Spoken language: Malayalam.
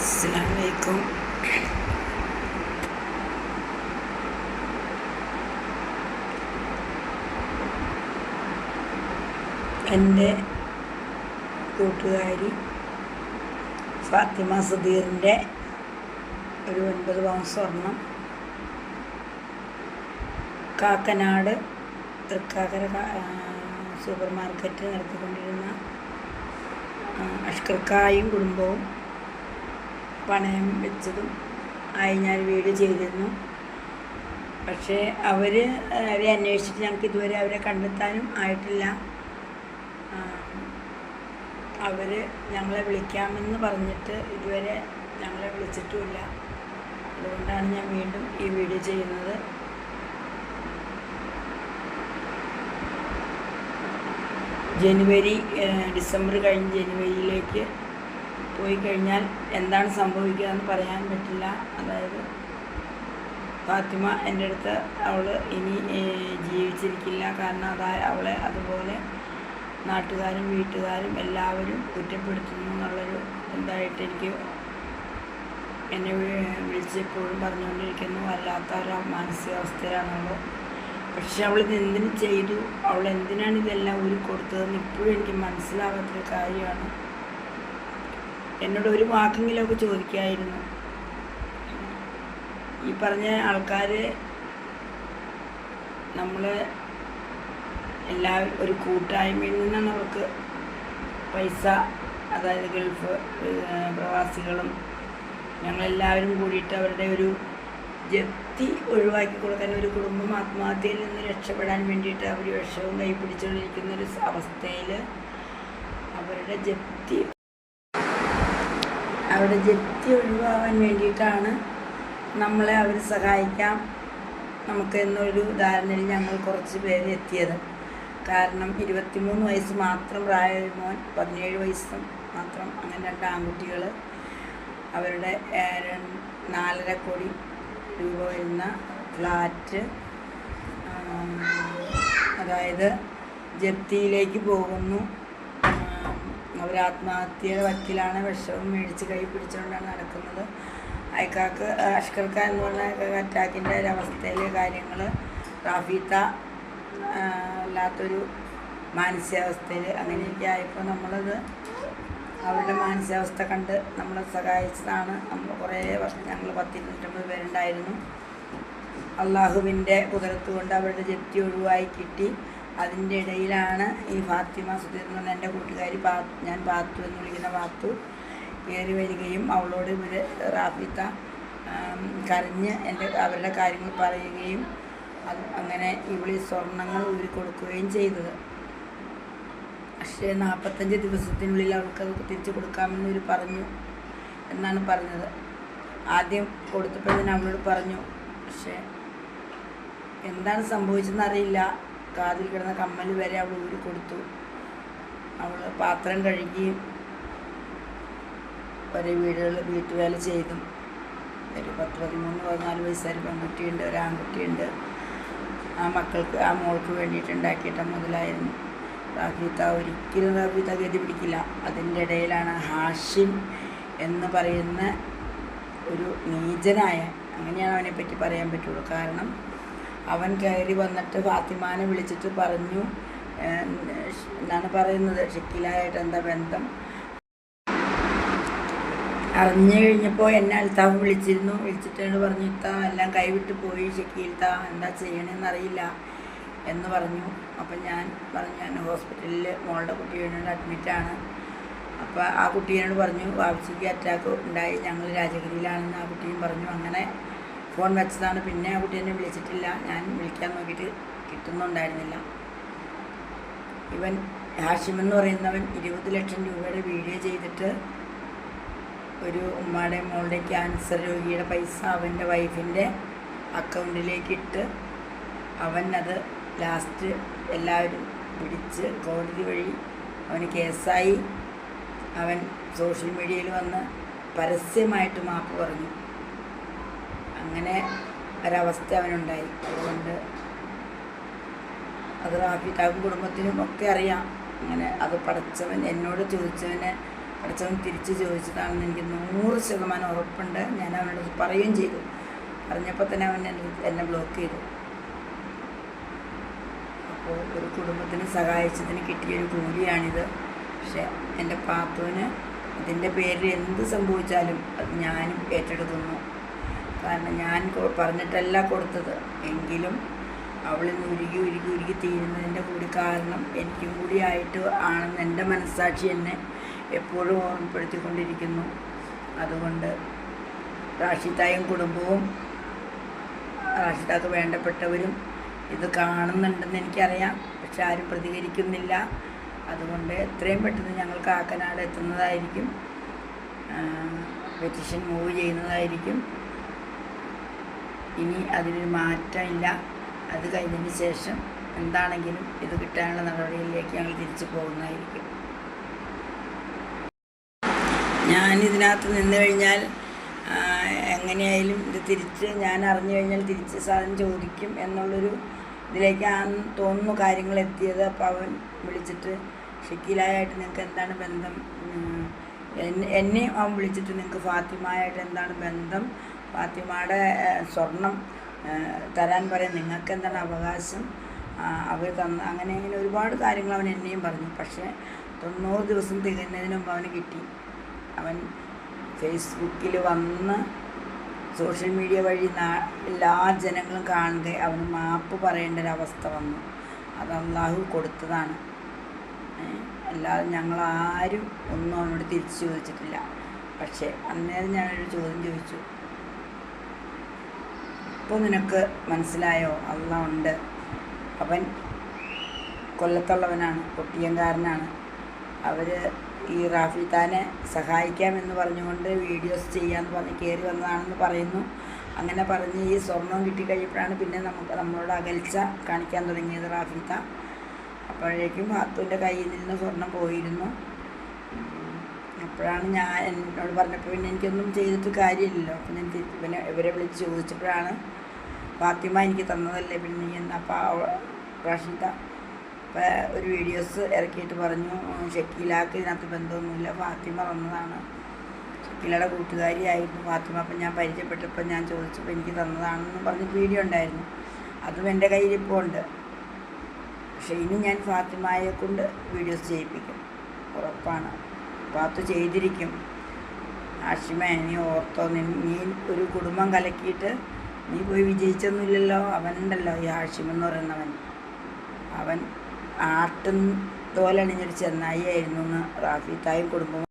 അസ്സലാമലൈക്കും. എൻ്റെ കൂട്ടുകാരി ഫാത്തിമ സുധീറിൻ്റെ ഒരു 9 പവൻ സ്വർണം കാക്കനാട് തൃക്കാക്കര സൂപ്പർ മാർക്കറ്റ് നടത്തിക്കൊണ്ടിരുന്ന അഷ്കർക്കായും കുടുംബവും പണയം വെച്ചതും ആയി ഞാൻ വീഡിയോ ചെയ്തിരുന്നു. പക്ഷേ അവരെ അന്വേഷിച്ചിട്ട് ഞങ്ങൾക്ക് ഇതുവരെ അവരെ കണ്ടെത്താനും ആയിട്ടില്ല. അവർ ഞങ്ങളെ വിളിക്കാമെന്ന് പറഞ്ഞിട്ട് ഇതുവരെ ഞങ്ങളെ വിളിച്ചിട്ടുമില്ല. അതുകൊണ്ടാണ് ഞാൻ വീണ്ടും ഈ വീഡിയോ ചെയ്യുന്നത്. ഡിസംബർ കഴിഞ്ഞ് ജനുവരിയിലേക്ക് പോയി കഴിഞ്ഞാൽ എന്താണ് സംഭവിക്കുക എന്ന് പറയാൻ പറ്റില്ല. അതായത് ഫാത്തിമ എൻ്റെ അടുത്ത് അവൾ ഇനി ജീവിച്ചിരിക്കില്ല. കാരണം അവളെ അതുപോലെ നാട്ടുകാരും വീട്ടുകാരും എല്ലാവരും കുറ്റപ്പെടുത്തുന്നു എന്നുള്ളൊരു എന്തായിട്ട് എനിക്ക് എന്നെ വിളിച്ചെപ്പോഴും പറഞ്ഞുകൊണ്ടിരിക്കുന്നു. വല്ലാത്തൊരു മാനസികാവസ്ഥയിലാണല്ലോ. പക്ഷെ അവളിത് എന്തിനു ചെയ്തു, അവൾ എന്തിനാണ് ഇതെല്ലാം കൊടുത്തതെന്ന് ഇപ്പോഴും എനിക്ക് മനസ്സിലാകാത്തൊരു കാര്യമാണ്. എന്നോട് ഒരു വാക്കെങ്കിലുമൊക്കെ ചോദിക്കായിരുന്നു. ഈ പറഞ്ഞ ആൾക്കാർ നമ്മൾ എല്ലാവരും ഒരു കൂട്ടായ്മയിൽ നിന്നാണ് അവർക്ക് പൈസ, അതായത് ഗൾഫ് പ്രവാസികളും ഞങ്ങളെല്ലാവരും കൂടിയിട്ട് അവരുടെ ഒരു ജപ്തി ഒഴിവാക്കി കൊടുക്കാൻ, ഒരു കുടുംബം ആത്മഹത്യയിൽ നിന്ന് രക്ഷപ്പെടാൻ വേണ്ടിയിട്ട് അവർ വിഷവും കൈ പിടിച്ചുകൊണ്ടിരിക്കുന്നൊരു അവസ്ഥയിൽ അവരുടെ ജപ്തി ഒഴിവാകാൻ വേണ്ടിയിട്ടാണ് നമ്മളെ അവർ സഹായിക്കാം നമുക്ക് എന്നൊരു ധാരണയിൽ ഞങ്ങൾ കുറച്ച് പേര് എത്തിയത്. കാരണം 23 വയസ്സ് മാത്രം പ്രായമായ മോൻ, 17 വയസ്സും മാത്രം, അങ്ങനെ 2 ആൺകുട്ടികൾ, അവരുടെ 4.5 കോടി രൂപ വരുന്ന ഫ്ലാറ്റ് അതായത് ജപ്തിയിലേക്ക് പോകുന്നു. അവർ ആത്മഹത്യയുടെ വക്കിലാണ്. വിഷവും മേടിച്ച് കൈ പിടിച്ചുകൊണ്ടാണ് നടക്കുന്നത്. അയക്കാക്ക് അഷ്കർക്ക എന്ന് പറഞ്ഞ അറ്റാക്കിൻ്റെ ഒരവസ്ഥയിലെ കാര്യങ്ങൾ റാഫീത്ത അല്ലാത്തൊരു മാനസികാവസ്ഥയിൽ അങ്ങനെയൊക്കെ ആയപ്പോൾ നമ്മളത് അവരുടെ മാനസികാവസ്ഥ കണ്ട് നമ്മളെ സഹായിച്ചതാണ്. നമ്മൾ കുറേ വർഷം ഞങ്ങൾ 10-29 പേരുണ്ടായിരുന്നു. അള്ളാഹുവിൻ്റെ കുതിരത്ത് കൊണ്ട് അവരുടെ ജപ്തി ഒഴിവായി കിട്ടി. അതിൻ്റെ ഇടയിലാണ് ഈ ഫാത്തിമ സുധീർ എന്ന് പറഞ്ഞ എൻ്റെ കൂട്ടുകാരി ഞാൻ പാത്തു എന്ന് വിളിക്കുന്ന പാത്തു കയറി വരികയും അവളോട് റാഫീത്ത കരഞ്ഞ് അവരുടെ കാര്യങ്ങൾ പറയുകയും അങ്ങനെ ഇവളി സ്വർണങ്ങൾ കൊടുക്കുകയും ചെയ്തത്. പക്ഷേ 45 ദിവസത്തിനുള്ളിൽ അവൾക്കത് തിരിച്ചു കൊടുക്കാമെന്ന് പറഞ്ഞു എന്നാണ് പറഞ്ഞത്. ആദ്യം കൊടുത്തപ്പോൾ ഞാൻ അവളോട് പറഞ്ഞു. പക്ഷേ എന്താണ് സംഭവിച്ചതെന്നറിയില്ല. കാതിൽ കിടന്ന കമ്മൽ വരെ അവൾ കൊടുത്തു. അവൾ പാത്രം കഴുകിയും ഒരേ വീട്ടുവേല ചെയ്തും ഒരു 13-14 വയസ്സായൊരു പെൺകുട്ടിയുണ്ട്, ഒരു ആൺകുട്ടിയുണ്ട്. ആ മോൾക്ക് വേണ്ടിയിട്ട് ഉണ്ടാക്കിയിട്ട മുതലായിരുന്നു. റാഫീത്ത ഒരിക്കലും ഗതി പിടിക്കില്ല. അതിൻ്റെ ഇടയിലാണ് ഹാഷിം എന്ന് പറയുന്ന ഒരു നീചനായ, അങ്ങനെയാണ് അവനെപ്പറ്റി പറയാൻ പറ്റുള്ളൂ. കാരണം അവൻ കയറി വന്നിട്ട് ഫാത്തിമാനെ വിളിച്ചിട്ട് പറഞ്ഞു, എന്നാണ് പറയുന്നത്, ഷക്കീലായിട്ട് എന്താ ബന്ധം അറിഞ്ഞു കഴിഞ്ഞപ്പോൾ എന്നെ അൽത്താഫ് വിളിച്ചിട്ട് പറഞ്ഞു, ഇത്താ എല്ലാം കൈവിട്ട് പോയി, ഷക്കീൽത്ത എന്താ ചെയ്യണമെന്നറിയില്ല എന്ന് പറഞ്ഞു. അപ്പം ഞാൻ പറഞ്ഞു, ഞാൻ ഹോസ്പിറ്റലിൽ മോളുടെ കുട്ടിയോട് അഡ്മിറ്റാണ്. അപ്പോൾ ആ കുട്ടിയോട് പറഞ്ഞു വാപ്സിക്ക് അറ്റാക്ക് ഉണ്ടായി, ഞങ്ങൾ രാജഗിരിയിലാണെന്ന് ആ കുട്ടിയും പറഞ്ഞു. അങ്ങനെ ഫോൺ വെച്ചതാണ്. പിന്നെ ആ കുട്ടി എന്നെ വിളിച്ചിട്ടില്ല. ഞാൻ വിളിക്കാൻ നോക്കിയിട്ട് കിട്ടുന്നുണ്ടായിരുന്നില്ല. ഇവൻ ഹാഷിം എന്ന് പറയുന്നവൻ 20 ലക്ഷം രൂപയുടെ വീഡിയോ ചെയ്തിട്ട് ഒരു ഉമ്മയുടെ മോളുടെ ക്യാൻസർ രോഗിയുടെ പൈസ അവൻ്റെ വൈഫിൻ്റെ അക്കൗണ്ടിലേക്ക് ഇട്ട് അവനത് ലാസ്റ്റ് എല്ലാവരും പിടിച്ച് കോടതി വഴി അവന് കേസായി. അവൻ സോഷ്യൽ മീഡിയയിൽ വന്ന് പരസ്യമായിട്ട് മാപ്പ് പറഞ്ഞു. അങ്ങനെ ഒരവസ്ഥ അവനുണ്ടായി. അതുകൊണ്ട് അത് റാഫീത്താക്കും കുടുംബത്തിനും ഒക്കെ അറിയാം. അങ്ങനെ അത് പടച്ചവൻ എന്നോട് ചോദിച്ചവനെ പഠിച്ചവൻ തിരിച്ച് ചോദിച്ചതാണെന്ന് എനിക്ക് 100% ഉറപ്പുണ്ട്. ഞാൻ അവനോട് പറയുകയും ചെയ്തു. പറഞ്ഞപ്പോൾ തന്നെ അവൻ എന്നെ ബ്ലോക്ക് ചെയ്തു. അപ്പോൾ ഒരു കുടുംബത്തിന് സഹായിച്ചതിന് കിട്ടിയൊരു കൂലിയാണിത്. പക്ഷെ എൻ്റെ പാത്തുവിന് ഇതിൻ്റെ പേരിൽ എന്ത് സംഭവിച്ചാലും അത് ഞാനും ഏറ്റെടുക്കുന്നു. കാരണം ഞാൻ പറഞ്ഞിട്ടല്ല കൊടുത്തത്. എങ്കിലും അവളിൽ നിന്ന് ഉരുകി തീരുന്നതിൻ്റെ കൂടി കാരണം എനിക്കും കൂടി ആയിട്ട് ആണെന്ന് എൻ്റെ മനസ്സാക്ഷി എന്നെ എപ്പോഴും ഓർമ്മപ്പെടുത്തിക്കൊണ്ടിരിക്കുന്നു. അതുകൊണ്ട് റാഷിദായും കുടുംബവും റാഷിദാക്ക് വേണ്ടപ്പെട്ടവരും ഇത് കാണുന്നുണ്ടെന്ന് എനിക്കറിയാം. പക്ഷെ ആരും പ്രതികരിക്കുന്നില്ല. അതുകൊണ്ട് എത്രയും പെട്ടെന്ന് ഞങ്ങൾ കാക്കനാട് എത്തുന്നതായിരിക്കും. പെറ്റീഷൻ മൂവ് ചെയ്യുന്നതായിരിക്കും. ഇനി അതിനൊരു മാറ്റമില്ല. അത് കഴിഞ്ഞതിന് ശേഷം എന്താണെങ്കിലും ഇത് കിട്ടാനുള്ള നടപടികളിലേക്ക് ഞങ്ങൾ തിരിച്ചു പോകുന്നതായിരിക്കും. ഞാനിതിനകത്ത് നിന്ന് കഴിഞ്ഞാൽ എങ്ങനെയായാലും ഇത് തിരിച്ച് ഞാൻ അറിഞ്ഞു കഴിഞ്ഞാൽ തിരിച്ച് സാധനം ചോദിക്കും എന്നുള്ളൊരു ഇതിലേക്കാണ് തോന്നുന്നു കാര്യങ്ങൾ എത്തിയത്. അപ്പോൾ അവൻ വിളിച്ചിട്ട് ഷക്കീലായിട്ട് നിങ്ങൾക്ക് എന്താണ് ബന്ധം, എന്നെ അവൻ വിളിച്ചിട്ട് നിങ്ങൾക്ക് ഫാത്തിമയായിട്ട് എന്താണ് ബന്ധം, ഫാത്തിമയുടെ സ്വർണം തരാൻ പറയാൻ നിങ്ങൾക്ക് എന്താണ് അവകാശം, അവർ തന്ന അങ്ങനെ ഒരുപാട് കാര്യങ്ങൾ അവൻ എന്നെയും പറഞ്ഞു. പക്ഷേ 90 ദിവസം തികഞ്ഞതിന് മുമ്പ് അവന് കിട്ടി. അവൻ ഫേസ്ബുക്കിൽ വന്ന് സോഷ്യൽ മീഡിയ വഴി എല്ലാ ജനങ്ങളും കാണുക അവന് മാപ്പ് പറയേണ്ട ഒരവസ്ഥ വന്നു. അത് അള്ളാഹു കൊടുത്തതാണ്. അല്ലാതെ ഞങ്ങളാരും ഒന്നും അവനോട് തിരിച്ചു ചോദിച്ചിട്ടില്ല. പക്ഷേ അന്നേരം ഞാനൊരു ചോദ്യം ചോദിച്ചു, ഇപ്പോൾ നിനക്ക് മനസ്സിലായോ അള്ളാഹ് ഉണ്ട്. അവൻ കൊല്ലത്തുള്ളവനാണ്, കൊട്ടിയങ്കാരനാണ്. അവർ ഈ റാഫിത്താനെ സഹായിക്കാമെന്ന് പറഞ്ഞുകൊണ്ട് വീഡിയോസ് ചെയ്യാമെന്ന് പറഞ്ഞ് കയറി വന്നതാണെന്ന് പറയുന്നു. അങ്ങനെ പറഞ്ഞ് ഈ സ്വർണം കിട്ടിക്കഴിഞ്ഞപ്പോഴാണ് പിന്നെ നമ്മളോട് അകൽച്ച കാണിക്കാൻ തുടങ്ങിയത് റാഫിത്ത. അപ്പോഴേക്കും ഫാത്തുവിൻ്റെ കയ്യിൽ നിന്ന് സ്വർണം പോയിരുന്നു. അപ്പോഴാണ് ഞാൻ എന്നോട് പറഞ്ഞപ്പോൾ പിന്നെ എനിക്കൊന്നും ചെയ്തിട്ട് കാര്യമില്ലല്ലോ. അപ്പം ഞാൻ ഇവരെ വിളിച്ച് ചോദിച്ചപ്പോഴാണ് ഫാത്തിമ എനിക്ക് തന്നതല്ലേ പിന്നെ എന്ന്. അപ്പോൾ റാഷിദ അപ്പോൾ ഒരു വീഡിയോസ് ഇറക്കിയിട്ട് പറഞ്ഞു ഷക്കീലാക്ക് ഇതിനകത്ത് ബന്ധമൊന്നുമില്ല, ഫാത്തിമ തന്നതാണ്, ഷക്കീലയുടെ കൂട്ടുകാരിയായിരുന്നു ഫാത്തിമ. അപ്പം ഞാൻ പരിചയപ്പെട്ടപ്പോൾ ഞാൻ ചോദിച്ചപ്പോൾ എനിക്ക് തന്നതാണെന്ന് പറഞ്ഞ് വീഡിയോ ഉണ്ടായിരുന്നു. അതും എൻ്റെ കയ്യിലിപ്പോൾ ഉണ്ട്. പക്ഷേ ഇനി ഞാൻ ഫാത്തിമയെ കൊണ്ട് വീഡിയോസ് ചെയ്യിപ്പിക്കും, ഉറപ്പാണ്. ഫാത്തു ചെയ്തിരിക്കും. ഹാഷിമ നീ ഓർത്തോ, നീ ഒരു കുടുംബം കലക്കിയിട്ട് നീ പോയി വിജയിച്ചൊന്നുമില്ലല്ലോ. അവനുണ്ടല്ലോ ഈ ഹാഷിമെന്ന് പറയുന്നവൻ, അവൻ ആട്ടും തോലണിഞ്ഞൊരു ചെന്നായി ആയിരുന്നു എന്ന് റാഫിത്തായും കുടുംബവും